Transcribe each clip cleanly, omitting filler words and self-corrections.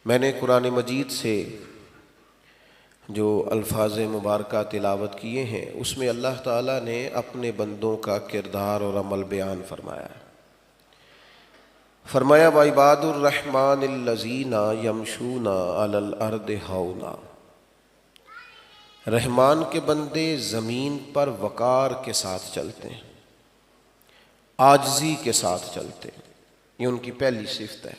میں نے قرآن مجید سے جو الفاظ مبارکہ تلاوت کیے ہیں اس میں اللہ تعالیٰ نے اپنے بندوں کا کردار اور عمل بیان فرمایا ہے۔ فرمایا وَعِبَادُ الرَّحْمَٰنِ الَّذِينَ يَمْشُونَ عَلَى الْأَرْضِ هَوْنًا، رحمان کے بندے زمین پر وقار کے ساتھ چلتے ہیں، عاجزی کے ساتھ چلتے ہیں، یہ ان کی پہلی صفت ہے۔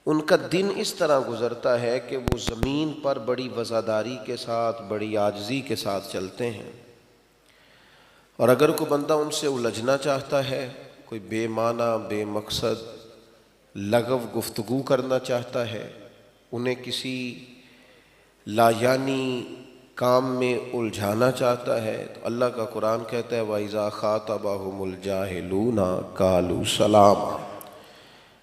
ان کا دن اس طرح گزرتا ہے کہ وہ زمین پر بڑی وزاداری کے ساتھ، بڑی عاجزی کے ساتھ چلتے ہیں، اور اگر کوئی بندہ ان سے الجھنا چاہتا ہے، کوئی بے معنی بے مقصد لغو گفتگو کرنا چاہتا ہے، انہیں کسی لایعنی کام میں الجھانا چاہتا ہے، تو اللہ کا قرآن کہتا ہے وَإِذَا خَاطَبَهُمُ الْجَاهِلُونَ قَالُوا سَلَامًا،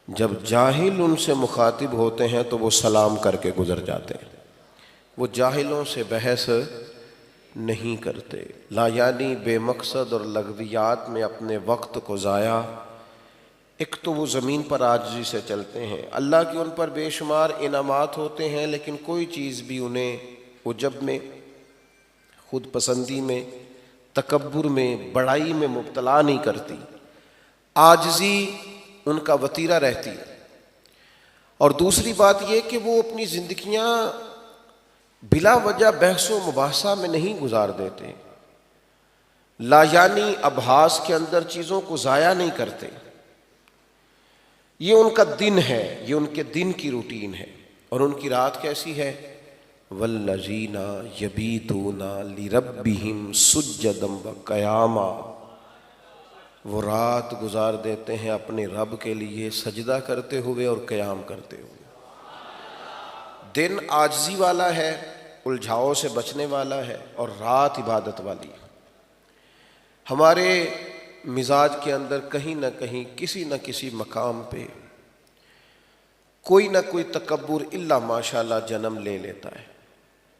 جب جاہل ان سے مخاطب ہوتے ہیں تو وہ سلام کر کے گزر جاتے ہیں، وہ جاہلوں سے بحث نہیں کرتے، لا یعنی بے مقصد اور لغویات میں اپنے وقت کو ضائع۔ ایک تو وہ زمین پر عاجزی سے چلتے ہیں، اللہ کے ان پر بے شمار انعامات ہوتے ہیں، لیکن کوئی چیز بھی انہیں عجب میں، خود پسندی میں، تکبر میں، بڑائی میں مبتلا نہیں کرتی، عاجزی ان کا وتیرہ رہتی ہے۔ اور دوسری بات یہ کہ وہ اپنی زندگیاں بلا وجہ بحث و مباحثہ میں نہیں گزار دیتے، لا یعنی ابحاث کے اندر چیزوں کو ضائع نہیں کرتے، یہ ان کا دن ہے، یہ ان کے دن کی روٹین ہے۔ اور ان کی رات کیسی ہے؟ والذین یبیتون لربہم سجدا وقیاما، وہ رات گزار دیتے ہیں اپنے رب کے لیے سجدہ کرتے ہوئے اور قیام کرتے ہوئے۔ دن عاجزی والا ہے، الجھاؤ سے بچنے والا ہے، اور رات عبادت والی ہے۔ ہمارے مزاج کے اندر کہیں نہ کہیں کسی نہ کسی مقام پہ کوئی نہ کوئی تکبر الا ماشاءاللہ جنم لے لیتا ہے۔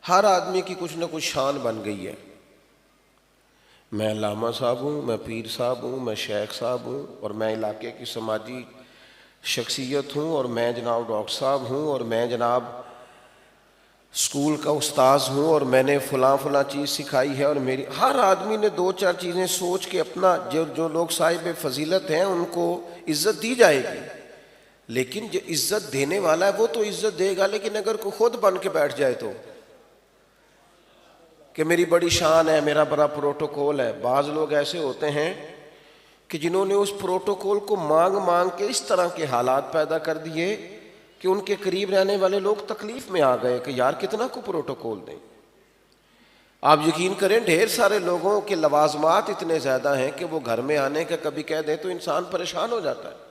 ہر آدمی کی کچھ نہ کچھ شان بن گئی ہے، میں علامہ صاحب ہوں، میں پیر صاحب ہوں، میں شیخ صاحب ہوں، اور میں علاقے کی سماجی شخصیت ہوں، اور میں جناب ڈاکٹر صاحب ہوں، اور میں جناب اسکول کا استاذ ہوں، اور میں نے فلاں فلاں چیز سکھائی ہے، اور میری ہر آدمی نے دو چار چیزیں سوچ کے اپنا جو لوگ صاحب فضیلت ہیں ان کو عزت دی جائے گی، لیکن جو عزت دینے والا ہے وہ تو عزت دے گا، لیکن اگر کوئی خود بن کے بیٹھ جائے تو کہ میری بڑی شان ہے، میرا بڑا پروٹوکول ہے۔ بعض لوگ ایسے ہوتے ہیں کہ جنہوں نے اس پروٹوکول کو مانگ مانگ کے اس طرح کے حالات پیدا کر دیے کہ ان کے قریب رہنے والے لوگ تکلیف میں آ گئے کہ یار کتنا کو پروٹوکول دیں۔ آپ یقین کریں ڈھیر سارے لوگوں کے لوازمات اتنے زیادہ ہیں کہ وہ گھر میں آنے کا کبھی کہہ دیں تو انسان پریشان ہو جاتا ہے۔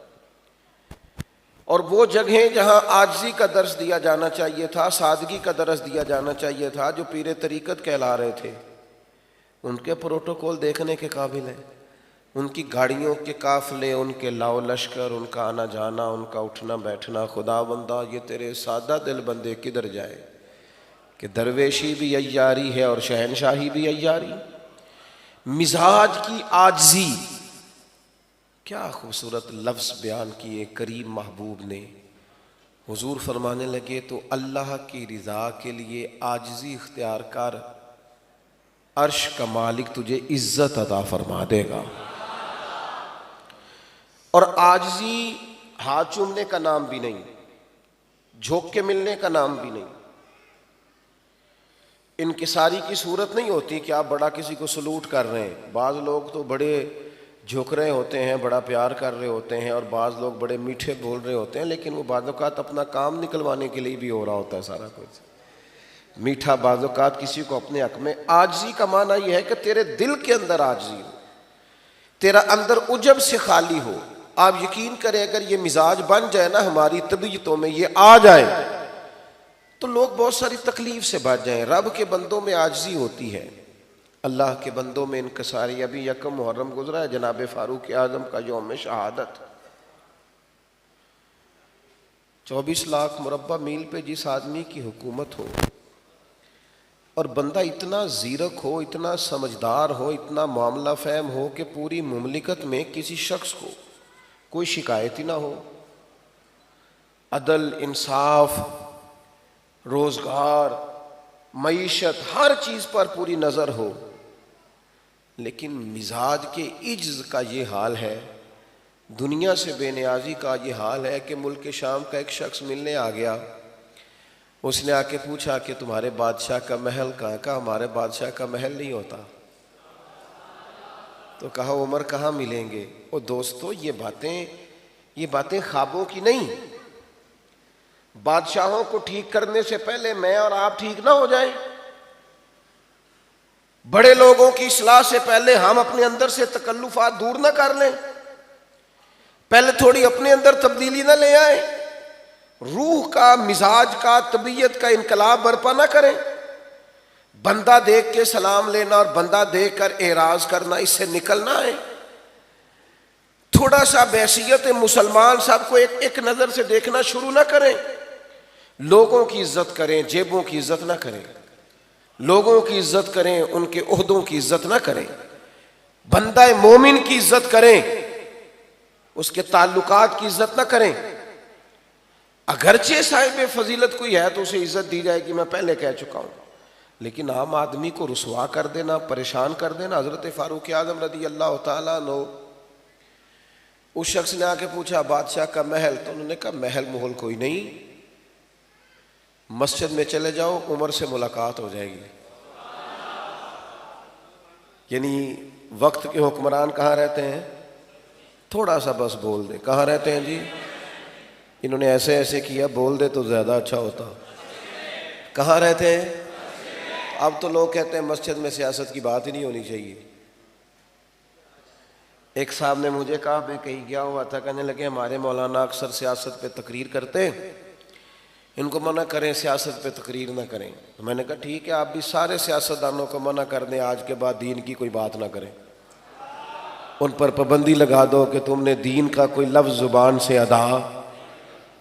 اور وہ جگہیں جہاں عاجزی کا درس دیا جانا چاہیے تھا، سادگی کا درس دیا جانا چاہیے تھا، جو پیر طریقت کہلا رہے تھے، ان کے پروٹوکول دیکھنے کے قابل ہیں، ان کی گاڑیوں کے قافلے، ان کے لاؤ لشکر، ان کا آنا جانا، ان کا اٹھنا بیٹھنا۔ خدا بندہ یہ تیرے سادہ دل بندے کدھر جائے کہ درویشی بھی عیاری ہے اور شہنشاہی بھی عیاری۔ مزاج کی عاجزی، کیا خوبصورت لفظ بیان کیے کریم محبوب نے۔ حضور فرمانے لگے تو اللہ کی رضا کے لیے عاجزی اختیار کر، عرش کا مالک تجھے عزت عطا فرما دے گا۔ اور عاجزی ہاتھ چومنے کا نام بھی نہیں، جھوک کے ملنے کا نام بھی نہیں، انکساری کی صورت نہیں ہوتی کہ آپ بڑا کسی کو سلوٹ کر رہے ہیں۔ بعض لوگ تو بڑے جھک رہے ہوتے ہیں، بڑا پیار کر رہے ہوتے ہیں، اور بعض لوگ بڑے میٹھے بول رہے ہوتے ہیں، لیکن وہ بعض اوقات اپنا کام نکلوانے کے لیے بھی ہو رہا ہوتا ہے سارا کچھ میٹھا، بعض اوقات کسی کو اپنے حق میں۔ عاجزی کا معنی یہ ہے کہ تیرے دل کے اندر عاجزی ہو، تیرا اندر عجب سے خالی ہو۔ آپ یقین کریں اگر یہ مزاج بن جائے نا ہماری طبیعتوں میں، یہ آ جائے تو لوگ بہت ساری تکلیف سے بچ جائیں۔ رب کے بندوں میں عاجزی ہوتی ہے، اللہ کے بندوں میں انکساری۔ ابھی یکم محرم گزرا ہے، جناب فاروق اعظم کا یوم شہادت۔ 24 لاکھ مربع میل پہ جس آدمی کی حکومت ہو، اور بندہ اتنا زیرک ہو، اتنا سمجھدار ہو، اتنا معاملہ فہم ہو کہ پوری مملکت میں کسی شخص کو کوئی شکایت ہی نہ ہو، عدل، انصاف، روزگار، معیشت، ہر چیز پر پوری نظر ہو، لیکن مزاج کے عجز کا یہ حال ہے، دنیا سے بے نیازی کا یہ حال ہے کہ ملک شام کا ایک شخص ملنے آ گیا. اس نے آ کے پوچھا کہ تمہارے بادشاہ کا محل کہاں؟ کہا ہمارے بادشاہ کا محل نہیں ہوتا. تو کہا عمر کہاں ملیں گے؟ او دوستو، یہ باتیں خوابوں کی نہیں. بادشاہوں کو ٹھیک کرنے سے پہلے میں اور آپ ٹھیک نہ ہو جائیں؟ بڑے لوگوں کی اصلاح سے پہلے ہم اپنے اندر سے تکلفات دور نہ کر لیں؟ پہلے تھوڑی اپنے اندر تبدیلی نہ لے آئیں؟ روح کا، مزاج کا، طبیعت کا انقلاب برپا نہ کریں؟ بندہ دیکھ کے سلام لینا اور بندہ دیکھ کر اعراض کرنا، اس سے نکلنا ہے. تھوڑا سا بحیثیت مسلمان سب کو ایک نظر سے دیکھنا شروع نہ کریں. لوگوں کی عزت کریں، جیبوں کی عزت نہ کریں. لوگوں کی عزت کریں، ان کے عہدوں کی عزت نہ کریں. بندہ مومن کی عزت کریں، اس کے تعلقات کی عزت نہ کریں. اگرچہ صاحب فضیلت کوئی ہے تو اسے عزت دی جائے گی، میں پہلے کہہ چکا ہوں، لیکن عام آدمی کو رسوا کر دینا، پریشان کر دینا. حضرت فاروق اعظم رضی اللہ تعالیٰ عنہ، اس شخص نے آ کے پوچھا بادشاہ کا محل؟ تو انہوں نے کہا محل محل کوئی نہیں، مسجد میں چلے جاؤ، عمر سے ملاقات ہو جائے گی. یعنی وقت کے حکمران کہاں رہتے ہیں؟ تھوڑا سا بس بول دے. کہاں رہتے ہیں جی؟ انہوں نے ایسے ایسے کیا، بول دے تو زیادہ اچھا ہوتا. کہاں رہتے ہیں؟ اب تو لوگ کہتے ہیں مسجد میں سیاست کی بات ہی نہیں ہونی چاہیے. ایک صاحب نے مجھے کہا، میں کہیں گیا ہوا تھا، کہنے لگے ہمارے مولانا اکثر سیاست پہ تقریر کرتے ہیں، ان کو منع کریں سیاست پہ تقریر نہ کریں. میں نے کہا ٹھیک ہے، آپ بھی سارے سیاستدانوں کو منع کر دیں، آج کے بعد دین کی کوئی بات نہ کریں. ان پر پابندی لگا دو کہ تم نے دین کا کوئی لفظ زبان سے ادا.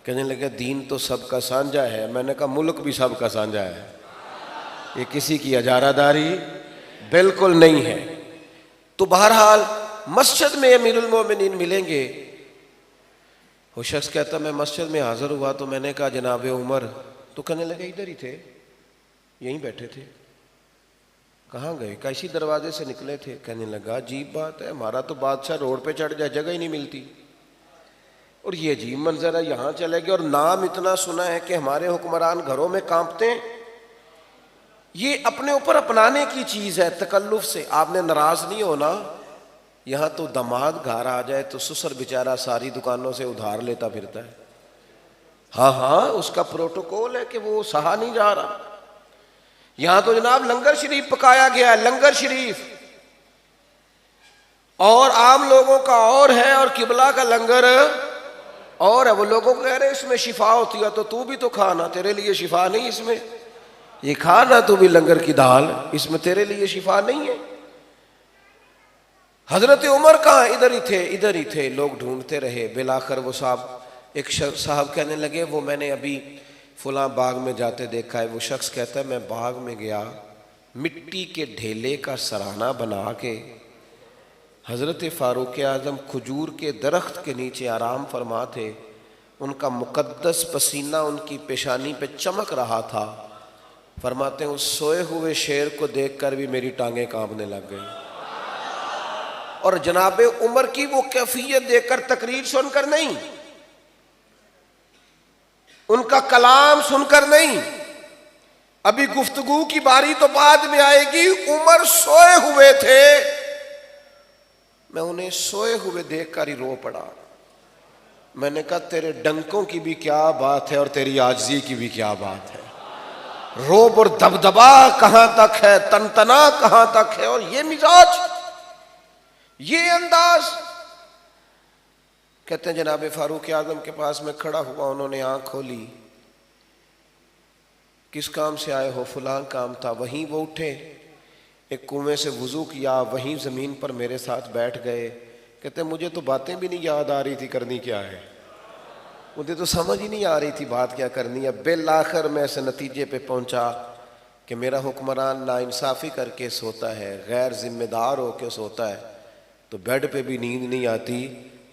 کہنے لگے دین تو سب کا سانجھا ہے. میں نے کہا ملک بھی سب کا سانجھا ہے، یہ کسی کی اجارہ داری بالکل نہیں ہے. تو بہرحال مسجد میں امیر المومنین ملیں گے. وہ شخص کہتا میں مسجد میں حاضر ہوا تو میں نے کہا جناب عمر. تو کہنے لگے ادھر ہی تھے، یہیں بیٹھے تھے. کہاں گئے؟ کہ اسی دروازے سے نکلے تھے. کہنے لگا عجیب بات ہے، ہمارا تو بادشاہ روڈ پہ چڑھ جائے جگہ ہی نہیں ملتی، اور یہ عجیب منظر ہے، یہاں چلے گئے. اور نام اتنا سنا ہے کہ ہمارے حکمران گھروں میں کانپتے ہیں. یہ اپنے اوپر اپنانے کی چیز ہے، تکلف سے. آپ نے ناراض نہیں ہونا. یہاں تو داماد گھر آ جائے تو سسر بیچارہ ساری دکانوں سے ادھار لیتا پھرتا ہے. ہاں اس کا پروٹوکول ہے کہ وہ سہا نہیں جا رہا. یہاں تو جناب لنگر شریف پکایا گیا ہے، لنگر شریف، اور عام لوگوں کا اور ہے، اور قبلہ کا لنگر اور ہے. وہ لوگوں کو کہہ رہے اس میں شفا ہوتی ہے تو بھی تو کھانا، تیرے لیے شفا نہیں اس میں. یہ کھانا تو بھی لنگر کی دال، اس میں تیرے لیے شفا نہیں ہے. حضرت عمر کہاں؟ ادھر ہی تھے. لوگ ڈھونڈتے رہے. بالآخر وہ ایک صاحب کہنے لگے وہ میں نے ابھی فلاں باغ میں جاتے دیکھا ہے. وہ شخص کہتا ہے میں باغ میں گیا، مٹی کے ڈھیلے کا سرانہ بنا کے حضرت فاروق اعظم کھجور کے درخت کے نیچے آرام فرما تھے. ان کا مقدس پسینہ ان کی پیشانی پہ چمک رہا تھا. فرماتے ہیں اس سوئے ہوئے شیر کو دیکھ کر بھی میری ٹانگیں کانپنے لگ گئی. اور جناب عمر کی وہ کیفیت دیکھ کر، تقریر سن کر نہیں، ان کا کلام سن کر نہیں، ابھی گفتگو کی باری تو بعد میں آئے گی. عمر سوئے ہوئے تھے، میں انہیں سوئے ہوئے دیکھ کر ہی رو پڑا. میں نے کہا تیرے ڈنکوں کی بھی کیا بات ہے اور تیری عاجزی کی بھی کیا بات ہے. روب اور دبدبا کہاں تک ہے، تنتنا کہاں تک ہے، اور یہ مزاج، یہ انداز. کہتے ہیں جناب فاروق اعظم کے پاس میں کھڑا ہوا، انہوں نے آنکھ کھولی. کس کام سے آئے ہو؟ فلاں کام تھا. وہیں وہ اٹھے، ایک کنویں سے وضو کیا، وہیں زمین پر میرے ساتھ بیٹھ گئے. کہتے ہیں مجھے تو باتیں بھی نہیں یاد آ رہی تھی کرنی کیا ہے، مجھے تو سمجھ ہی نہیں آ رہی تھی بات کیا کرنی ہے. بالآخر میں ایسے نتیجے پہ پہنچا کہ میرا حکمران ناانصافی کر کے سوتا ہے، غیر ذمہ دار ہو کے سوتا ہے، تو بیڈ پہ بھی نیند نہیں آتی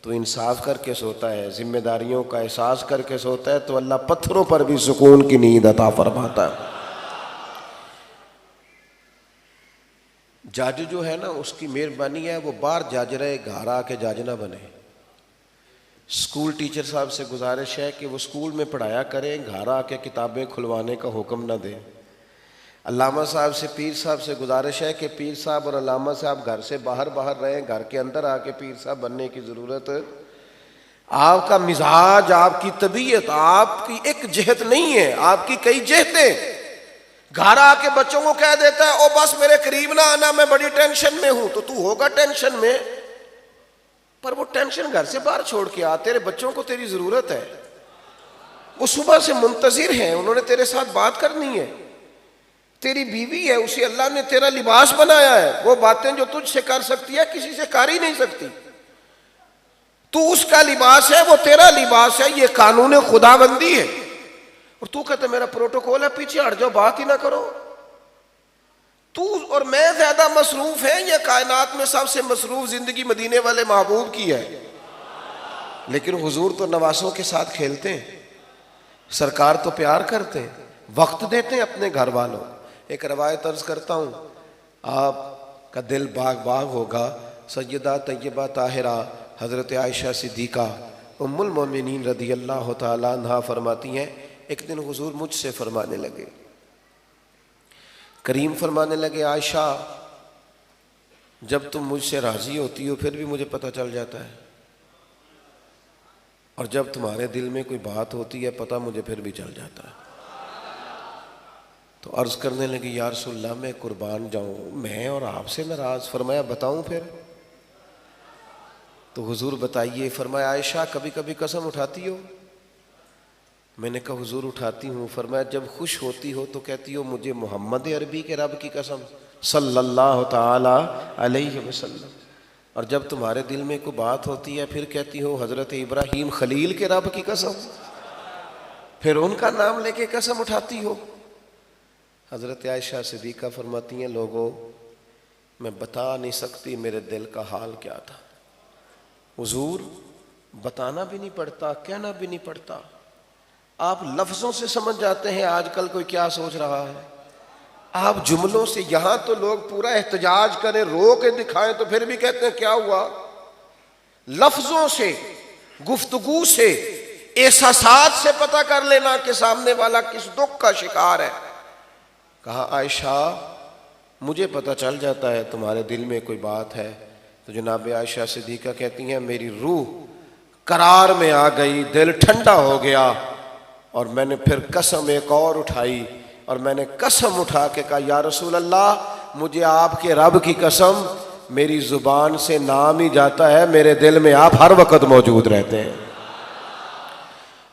تو انصاف کر کے سوتا ہے، ذمہ داریوں کا احساس کر کے سوتا ہے، تو اللہ پتھروں پر بھی سکون کی نیند عطا فرماتا ہے۔ جج جو ہے نا، اس کی مہربانی ہے وہ باہر جج رہے، گھر آ کے جج نہ بنے۔ اسکول ٹیچر صاحب سے گزارش ہے کہ وہ اسکول میں پڑھایا کریں، گھر آ کے کتابیں کھلوانے کا حکم نہ دیں۔ علامہ صاحب سے، پیر صاحب سے گزارش ہے کہ پیر صاحب اور علامہ صاحب گھر سے باہر رہیں، گھر کے اندر آ کے پیر صاحب بننے کی ضرورت۔ آپ کا مزاج، آپ کی طبیعت، آپ کی ایک جہت نہیں ہے، آپ کی کئی جہتیں۔ گھر آ کے بچوں کو کہہ دیتا ہے او بس میرے قریب نہ آنا، میں بڑی ٹینشن میں ہوں، تو ہوگا ٹینشن میں، پر وہ ٹینشن گھر سے باہر چھوڑ کے آ، تیرے بچوں کو تیری ضرورت ہے، وہ صبح سے منتظر ہیں، انہوں نے تیرے ساتھ بات کرنی ہے۔ تیری بیوی ہے، اسے اللہ نے تیرا لباس بنایا ہے، وہ باتیں جو تجھ سے کر سکتی ہے کسی سے کر ہی نہیں سکتی، تو اس کا لباس ہے، وہ تیرا لباس ہے، یہ قانون خدا بندی ہے۔ اور تو کہتا ہے میرا پروٹوکول ہے، پیچھے ہٹ جاؤ، بات ہی نہ کرو۔ تو اور میں زیادہ مصروف ہیں، یہ کائنات میں سب سے مصروف زندگی مدینے والے محبوب کی ہے، لیکن حضور تو نواسوں کے ساتھ کھیلتے ہیں، سرکار تو پیار کرتے ہیں، وقت دیتے ہیں اپنے گھر والوں۔ ایک روایت عرض کرتا ہوں، آپ کا دل باغ باغ ہوگا۔ سیدہ طیبہ طاہرہ حضرت عائشہ صدیقہ ام المومنین رضی اللہ تعالیٰ عنہا فرماتی ہیں، ایک دن حضور مجھ سے فرمانے لگے، کریم فرمانے لگے، عائشہ جب تم مجھ سے راضی ہوتی ہو پھر بھی مجھے پتہ چل جاتا ہے، اور جب تمہارے دل میں کوئی بات ہوتی ہے پتہ مجھے پھر بھی چل جاتا ہے۔ تو عرض کرنے لگی یا رسول اللہ میں قربان جاؤں، میں اور آپ سے ناراض؟ فرمایا بتاؤں پھر؟ تو حضور بتائیے۔ فرمایا عائشہ کبھی کبھی قسم اٹھاتی ہو؟ میں نے کہا حضور اٹھاتی ہوں۔ فرمایا جب خوش ہوتی ہو تو کہتی ہو مجھے محمد عربی کے رب کی قسم صلی اللہ تعالی علیہ وسلم، اور جب تمہارے دل میں کوئی بات ہوتی ہے پھر کہتی ہو حضرت ابراہیم خلیل کے رب کی قسم، پھر ان کا نام لے کے قسم اٹھاتی ہو۔ حضرت عائشہ صدیقہ فرماتی ہیں لوگوں میں بتا نہیں سکتی میرے دل کا حال کیا تھا۔ حضور بتانا بھی نہیں پڑتا، کہنا بھی نہیں پڑتا، آپ لفظوں سے سمجھ جاتے ہیں آج کل کوئی کیا سوچ رہا ہے۔ آپ جملوں سے، یہاں تو لوگ پورا احتجاج کریں، رو کے دکھائیں تو پھر بھی کہتے ہیں کیا ہوا۔ لفظوں سے، گفتگو سے، احساسات سے پتہ کر لینا کہ سامنے والا کس دکھ کا شکار ہے۔ کہا عائشہ مجھے پتہ چل جاتا ہے تمہارے دل میں کوئی بات ہے۔ تو جناب عائشہ صدیقہ کہتی ہیں میری روح قرار میں آ گئی، دل ٹھنڈا ہو گیا، اور میں نے پھر قسم ایک اور اٹھائی، اور میں نے قسم اٹھا کے کہا یا رسول اللہ مجھے آپ کے رب کی قسم میری زبان سے نام ہی جاتا ہے، میرے دل میں آپ ہر وقت موجود رہتے ہیں۔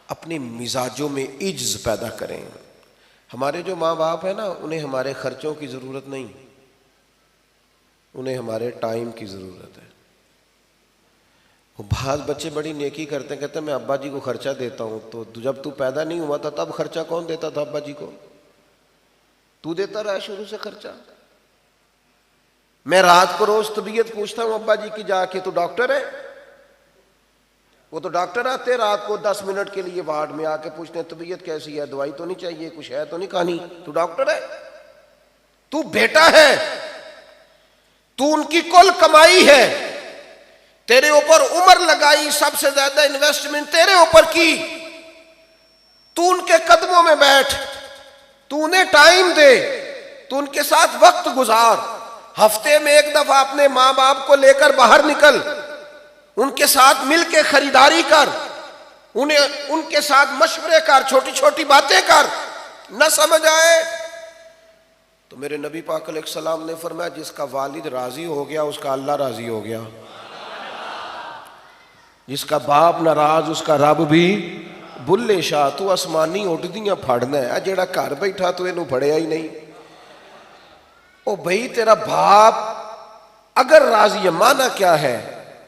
اپنے مزاجوں میں عجز پیدا کریں۔ ہمارے جو ماں باپ ہیں نا انہیں ہمارے خرچوں کی ضرورت نہیں، انہیں ہمارے ٹائم کی ضرورت ہے۔ وہ بعض بچے بڑی نیکی کرتے ہیں، کہتے ہیں میں ابا جی کو خرچہ دیتا ہوں، تو جب تو پیدا نہیں ہوا تھا تب خرچہ کون دیتا تھا ابا جی کو؟ تو دیتا رہا شروع سے خرچہ۔ میں رات کو روز طبیعت پوچھتا ہوں ابا جی کی جا کے، تو ڈاکٹر ہے؟ وہ تو ڈاکٹر آتے ہیں رات کو 10 منٹ کے لیے وارڈ میں آ کے پوچھتے ہیں طبیعت کیسی ہے، دوائی تو نہیں چاہیے، کچھ ہے تو نہیں کہانی؟ تو ڈاکٹر ہے؟ تو بیٹا ہے، تو ان کی کل کمائی ہے، تیرے اوپر عمر لگائی، سب سے زیادہ انویسٹمنٹ تیرے اوپر کی، تو ان کے قدموں میں بیٹھ، تو انہیں ٹائم دے، تو ان کے ساتھ وقت گزار۔ ہفتے میں ایک دفعہ اپنے ماں باپ کو لے کر باہر نکل، ان کے ساتھ مل کے خریداری کر، ان کے ساتھ مشورے کر، چھوٹی چھوٹی باتیں کر۔ نہ سمجھ آئے تو میرے نبی پاک علیہ السلام نے فرمایا جس کا والد راضی ہو گیا اس کا اللہ راضی ہو گیا، جس کا باپ ناراض اس کا رب بھی بلے شاہ۔ تو آسمانی اڈدیاں پھڑنا ہے، جیڑا گھر بیٹھا تو اینو پھڑیا ہی نہیں۔ او بھئی تیرا باپ اگر راضی ہے، معنی کیا ہے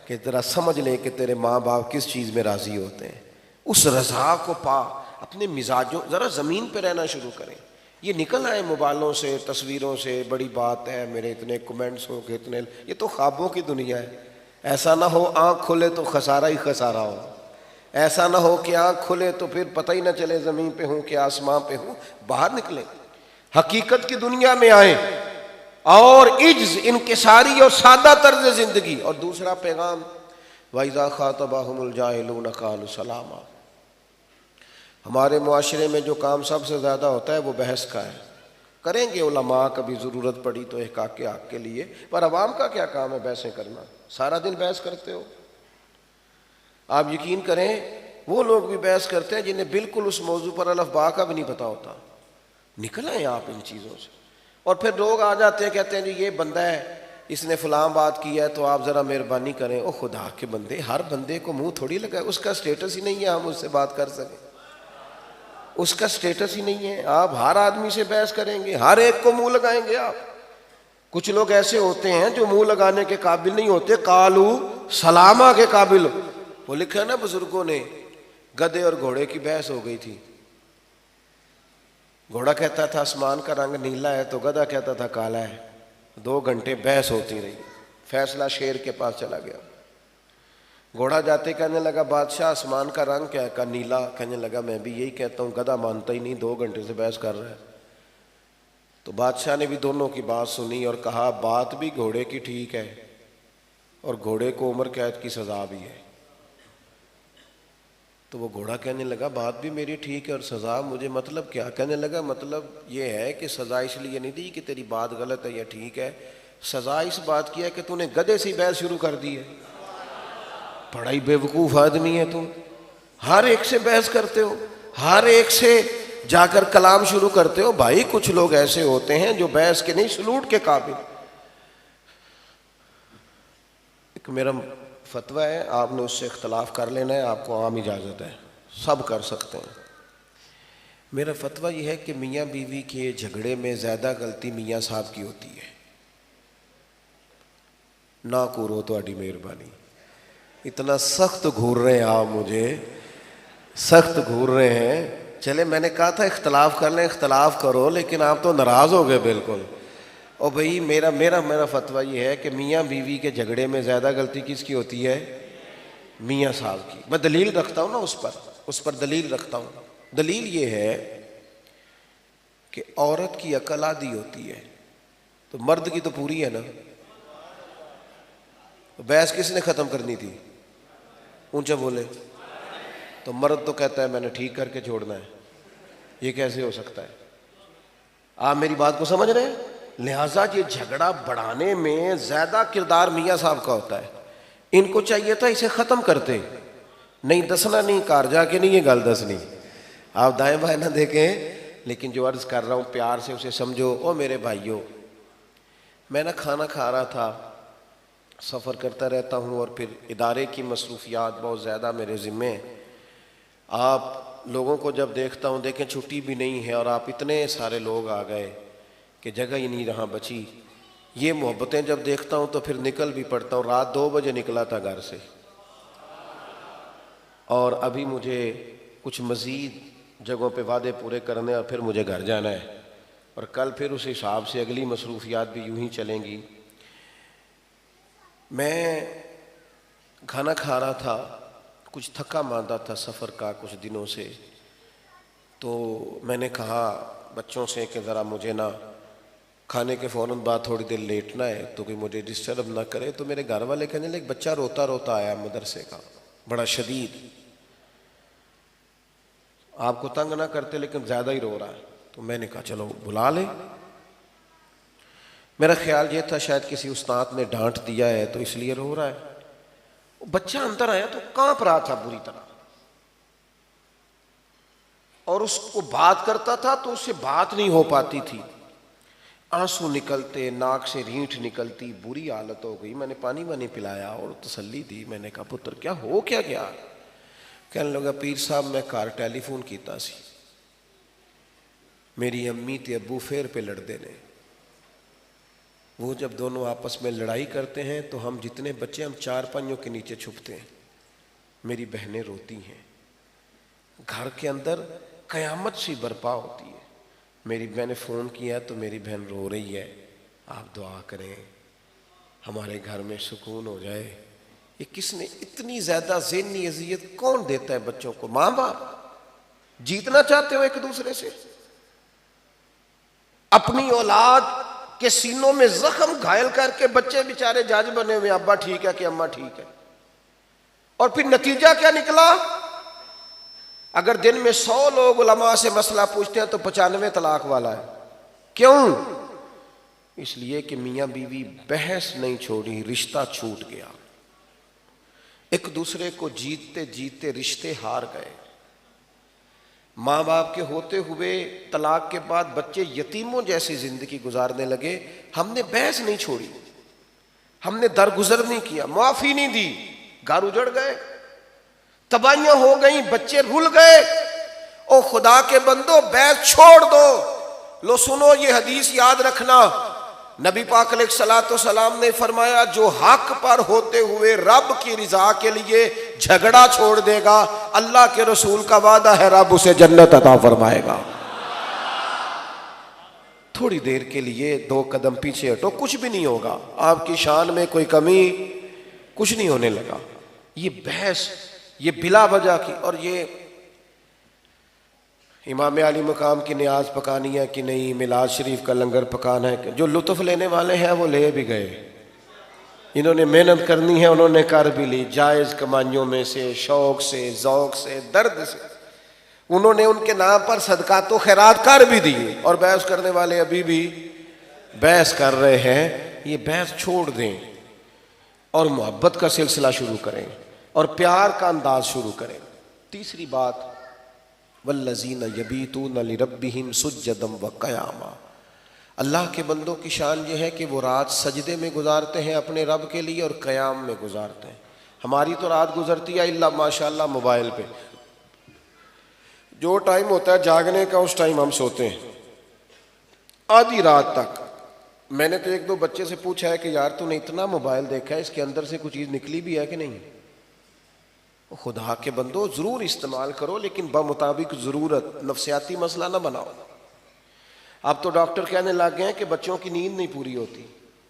کہ ذرا سمجھ لے کہ تیرے ماں باپ کس چیز میں راضی ہوتے ہیں، اس رضا کو پا۔ اپنے مزاجوں، ذرا زمین پہ رہنا شروع کریں۔ یہ نکل آئے موبائلوں سے، تصویروں سے، بڑی بات ہے، میرے اتنے کمنٹس ہو گئے، اتنے، یہ تو خوابوں کی دنیا ہے۔ ایسا نہ ہو آنکھ کھلے تو خسارہ ہی خسارہ ہو، ایسا نہ ہو کہ آنکھ کھلے تو پھر پتہ ہی نہ چلے زمین پہ ہوں کہ آسمان پہ ہوں. باہر نکلیں، حقیقت کی دنیا میں آئیں، اور عجز، انکساری اور سادہ طرز زندگی. اور دوسرا پیغام وَإِذَا خَاطَبَهُمُ الْجَاهِلُونَ قَالُوا سَلَامًا. ہمارے معاشرے میں جو کام سب سے زیادہ ہوتا ہے وہ بحث کا ہے. کریں گے علماء، کبھی ضرورت پڑی تو احقاق حق کے لیے، پر عوام کا کیا کام ہے بحثیں کرنا؟ سارا دن بحث کرتے ہو. آپ یقین کریں وہ لوگ بھی بحث کرتے ہیں جنہیں بالکل اس موضوع پر الف با کا بھی نہیں پتا ہوتا. نکل آئیں آپ ان چیزوں سے. اور پھر لوگ آ جاتے ہیں کہتے ہیں جی یہ بندہ ہے اس نے فلاں بات کی ہے تو آپ ذرا مہربانی کریں. او خدا کے بندے، ہر بندے کو منہ تھوڑی لگا ہے، اس کا سٹیٹس ہی نہیں ہے ہم اس سے بات کر سکیں، اس کا سٹیٹس ہی نہیں ہے. آپ ہر آدمی سے بحث کریں گے، ہر ایک کو منہ لگائیں گے آپ. کچھ لوگ ایسے ہوتے ہیں جو منہ لگانے کے قابل نہیں ہوتے، قالو سلامہ کے قابل. وہ لکھا نا بزرگوں نے، گدھے اور گھوڑے کی بحث ہو گئی تھی. گھوڑا کہتا تھا آسمان کا رنگ نیلا ہے تو گدھا کہتا تھا کالا ہے. 2 گھنٹے بحث ہوتی رہی، فیصلہ شیر کے پاس چلا گیا. گھوڑا جاتے کہنے لگا بادشاہ آسمان کا رنگ کیا ہے؟ کہا نیلا. کہنے لگا میں بھی یہی کہتا ہوں. گدھا مانتا ہی نہیں، 2 گھنٹے سے بحث کر رہا ہے. تو بادشاہ نے بھی دونوں کی بات سنی اور کہا بات بھی گھوڑے کی ٹھیک ہے اور گھوڑے کو عمر قید کی سزا بھی ہے. تو وہ گھوڑا کہنے لگا بات بھی میری ٹھیک ہے اور سزا مجھے مطلب کیا؟ کہنے لگا مطلب یہ ہے کہ سزا اس لیے نہیں دی کہ تیری بات غلط ہے یا ٹھیک ہے، سزا اس بات کی ہے کہ تو نے گدھے سے بحث شروع کر دی ہے. بڑا ہی بے وقوف آدمی ہے تم، ہر ایک سے بحث کرتے ہو، ہر ایک سے جا کر کلام شروع کرتے ہو. بھائی کچھ لوگ ایسے ہوتے ہیں جو بحث کے نہیں سلوٹ کے قابل. ایک میرا فتویٰ ہے، آپ نے اس سے اختلاف کر لینا ہے، آپ کو عام اجازت ہے، سب کر سکتے ہیں. میرا فتویٰ یہ ہے کہ میاں بیوی کے جھگڑے میں زیادہ غلطی میاں صاحب کی ہوتی ہے. نہ کرو تہاڈی مہربانی. اتنا سخت گھور رہے ہیں آپ، مجھے سخت گھور رہے ہیں. چلے میں نے کہا تھا اختلاف کر لیں، اختلاف کرو، لیکن آپ تو ناراض ہو گئے بالکل. اور بھائی میرا فتویٰ یہ ہے کہ میاں بیوی کے جھگڑے میں زیادہ غلطی کس کی ہوتی ہے؟ میاں صاحب کی. میں دلیل رکھتا ہوں نا اس پر دلیل رکھتا ہوں. دلیل یہ ہے کہ عورت کی عقل آدھی ہوتی ہے تو مرد کی تو پوری ہے نا. بحث کس نے ختم کرنی تھی؟ اونچا بولے. تو مرد تو کہتا ہے میں نے ٹھیک کر کے چھوڑنا ہے. یہ کیسے ہو سکتا ہے؟ آپ میری بات کو سمجھ رہے ہیں؟ لہٰذا یہ جھگڑا بڑھانے میں زیادہ کردار میاں صاحب کا ہوتا ہے. ان کو چاہیے تھا اسے ختم کرتے. نہیں دسنا نہیں، کار جا کے نہیں یہ گل دسنی. آپ دائیں بائیں نہ دیکھیں، لیکن جو عرض کر رہا ہوں پیار سے اسے سمجھو. او میرے بھائیوں، میں نہ کھانا کھا رہا تھا، سفر کرتا رہتا ہوں اور پھر ادارے کی مصروفیات بہت زیادہ میرے ذمے. آپ لوگوں کو جب دیکھتا ہوں، دیکھیں چھٹی بھی نہیں ہے اور آپ اتنے سارے لوگ آ گئے کہ جگہ ہی نہیں رہا بچی. یہ محبتیں جب دیکھتا ہوں تو پھر نکل بھی پڑتا ہوں. رات 2 بجے نکلا تھا گھر سے اور ابھی مجھے کچھ مزید جگہوں پہ وعدے پورے کرنے اور پھر مجھے گھر جانا ہے. اور کل پھر اس حساب سے اگلی مصروفیات بھی یوں ہی چلیں گی. میں کھانا کھا رہا تھا، کچھ تھکا ماندہ تھا سفر کا کچھ دنوں سے. تو میں نے کہا بچوں سے کہ ذرا مجھے نا کھانے کے فوراً بعد تھوڑی دیر لیٹنا ہے تو کہ مجھے ڈسٹرب نہ کرے. تو میرے گھر والے کہنے لگے بچہ روتا روتا آیا مدرسے کا، بڑا شدید، آپ کو تنگ نہ کرتے لیکن زیادہ ہی رو رہا ہے. تو میں نے کہا چلو بلا لیں. میرا خیال یہ تھا شاید کسی استاد نے ڈانٹ دیا ہے تو اس لیے رو رہا ہے. بچہ اندر آیا تو کانپ رہا تھا بری طرح اور اس کو بات کرتا تھا تو اس سے بات نہیں ہو پاتی تھی. آنسو نکلتے، ناک سے رینٹھ نکلتی، بری حالت ہو گئی. میں نے پانی وانی پلایا اور تسلی دی. میں نے کہا پتر کیا ہو کیا گیا؟ کہنے لگا پیر صاحب میں گھر ٹیلی فون کیتا سی، میری امی تے ابو پھر پہ لڑتے نے. وہ جب دونوں آپس میں لڑائی کرتے ہیں تو ہم جتنے بچے ہم 4 پائیوں کے نیچے چھپتے ہیں. میری بہنیں روتی ہیں، گھر کے اندر قیامت سی برپا ہوتی ہے. میری بہن نے فون کیا تو میری بہن رو رہی ہے، آپ دعا کریں ہمارے گھر میں سکون ہو جائے. یہ کس نے اتنی زیادہ ذہنی اذیت کون دیتا ہے بچوں کو؟ ماں باپ جیتنا چاہتے ہو ایک دوسرے سے، اپنی اولاد کے سینوں میں زخم گھائل کر کے بچے بیچارے جج بنے ہوئے، ابا ٹھیک ہے کہ اماں ٹھیک ہے، اور پھر نتیجہ کیا نکلا؟ اگر دن میں 100 لوگ علماء سے مسئلہ پوچھتے ہیں تو 95 طلاق والا ہے۔ کیوں؟ اس لیے کہ میاں بیوی بحث نہیں چھوڑی، رشتہ چھوٹ گیا، ایک دوسرے کو جیتتے جیتتے رشتے ہار گئے۔ ماں باپ کے ہوتے ہوئے طلاق کے بعد بچے یتیموں جیسی زندگی گزارنے لگے۔ ہم نے بحث نہیں چھوڑی، ہم نے درگزر نہیں کیا، معافی نہیں دی، گھر اجڑ گئے، تباہیاں ہو گئیں، بچے رل گئے۔ او خدا کے بندو، بحث چھوڑ دو۔ لو سنو یہ حدیث یاد رکھنا، نبی پاک علیہ الصلوۃ والسلام نے فرمایا جو حق پر ہوتے ہوئے رب کی رضا کے لیے جھگڑا چھوڑ دے گا، اللہ کے رسول کا وعدہ ہے رب اسے جنت عطا فرمائے گا۔ تھوڑی دیر کے لیے 2 قدم پیچھے ہٹو، کچھ بھی نہیں ہوگا، آپ کی شان میں کوئی کمی کچھ نہیں ہونے لگا۔ یہ بحث، یہ بلا وجہ کی، اور یہ امام علی مقام کی نیاز پکانی ہے کہ نہیں، میلاد شریف کا لنگر پکانا ہے، جو لطف لینے والے ہیں وہ لے بھی گئے، انہوں نے محنت کرنی ہے انہوں نے کر بھی لی، جائز کمائیوں میں سے، شوق سے، ذوق سے، درد سے، انہوں نے ان کے نام پر صدقات و خیرات کر بھی دیے، اور بحث کرنے والے ابھی بھی بحث کر رہے ہیں۔ یہ بحث چھوڑ دیں اور محبت کا سلسلہ شروع کریں اور پیار کا انداز شروع کریں۔ تیسری بات، والذین یبیتون لربہم سجدا وقیاما، اللہ کے بندوں کی شان یہ ہے کہ وہ رات سجدے میں گزارتے ہیں اپنے رب کے لیے اور قیام میں گزارتے ہیں۔ ہماری تو رات گزرتی ہے الا ماشاءاللہ موبائل پہ، جو ٹائم ہوتا ہے جاگنے کا اس ٹائم ہم سوتے ہیں آدھی رات تک۔ میں نے تو 1-2 بچے سے پوچھا ہے کہ یار تو نے اتنا موبائل دیکھا ہے، اس کے اندر سے کوئی چیز نکلی بھی ہے کہ نہیں؟ خدا کے بندو ضرور استعمال کرو لیکن بمطابق ضرورت، نفسیاتی مسئلہ نہ بناؤ۔ اب تو ڈاکٹر کہنے لگ گئے ہیں کہ بچوں کی نیند نہیں پوری ہوتی،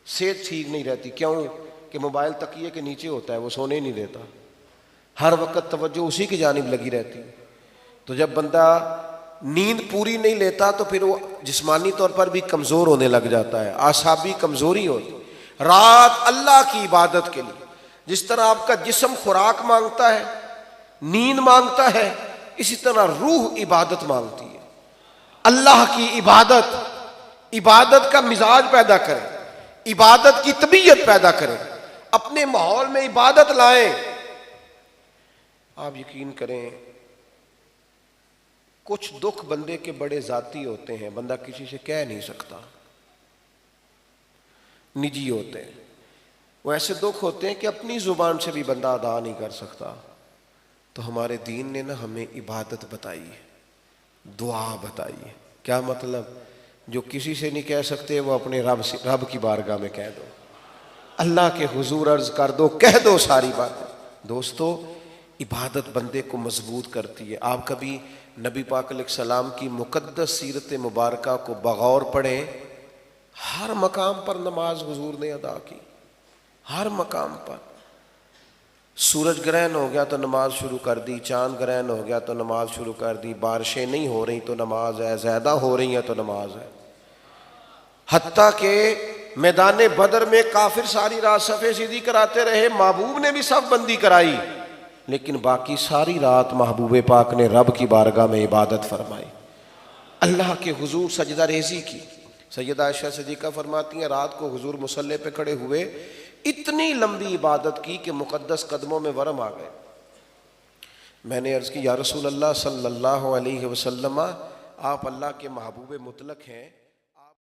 صحت ٹھیک نہیں رہتی، کیوں؟ کہ موبائل تکیے کے نیچے ہوتا ہے، وہ سونے نہیں دیتا، ہر وقت توجہ اسی کی جانب لگی رہتی۔ تو جب بندہ نیند پوری نہیں لیتا تو پھر وہ جسمانی طور پر بھی کمزور ہونے لگ جاتا ہے، اعصابی کمزوری ہوتی۔ رات اللہ کی عبادت کے لیے، جس طرح آپ کا جسم خوراک مانگتا ہے، نیند مانگتا ہے، اسی طرح روح عبادت مانگتی ہے۔ اللہ کی عبادت، عبادت کا مزاج پیدا کریں، عبادت کی طبیعت پیدا کریں، اپنے ماحول میں عبادت لائیں۔ آپ یقین کریں کچھ دکھ بندے کے بڑے ذاتی ہوتے ہیں، بندہ کسی سے کہہ نہیں سکتا، نجی ہوتے ہیں۔ وہ ایسے دکھ ہوتے ہیں کہ اپنی زبان سے بھی بندہ ادا نہیں کر سکتا۔ تو ہمارے دین نے ہمیں عبادت بتائی ہے، دعا بتائی ہے۔ کیا مطلب؟ جو کسی سے نہیں کہہ سکتے وہ اپنے رب کی بارگاہ میں کہہ دو، اللہ کے حضور عرض کر دو، کہہ دو ساری باتیں۔ دوستو عبادت بندے کو مضبوط کرتی ہے۔ آپ کبھی نبی پاک علیہ السلام کی مقدس سیرت مبارکہ کو بغور پڑھیں، ہر مقام پر نماز حضور نے ادا کی، ہر مقام پر۔ سورج گرہن ہو گیا تو نماز شروع کر دی، چاند گرہن ہو گیا تو نماز شروع کر دی، بارشیں نہیں ہو رہی تو نماز ہے، زیادہ ہو رہی ہیں تو نماز ہے۔ حتیٰ کہ میدان بدر میں کافر ساری رات صفیں سیدھی کراتے رہے، محبوب نے بھی صف بندی کرائی، لیکن باقی ساری رات محبوب پاک نے رب کی بارگاہ میں عبادت فرمائی، اللہ کے حضور سجدہ ریزی کی۔ سیدہ عائشہ صدیقہ فرماتی ہیں رات کو حضور مصلی پہ کھڑے ہوئے، اتنی لمبی عبادت کی کہ مقدس قدموں میں ورم آ گئے۔ میں نے عرض کی یا رسول اللہ صلی اللہ علیہ وسلم، آپ اللہ کے محبوب مطلق ہیں،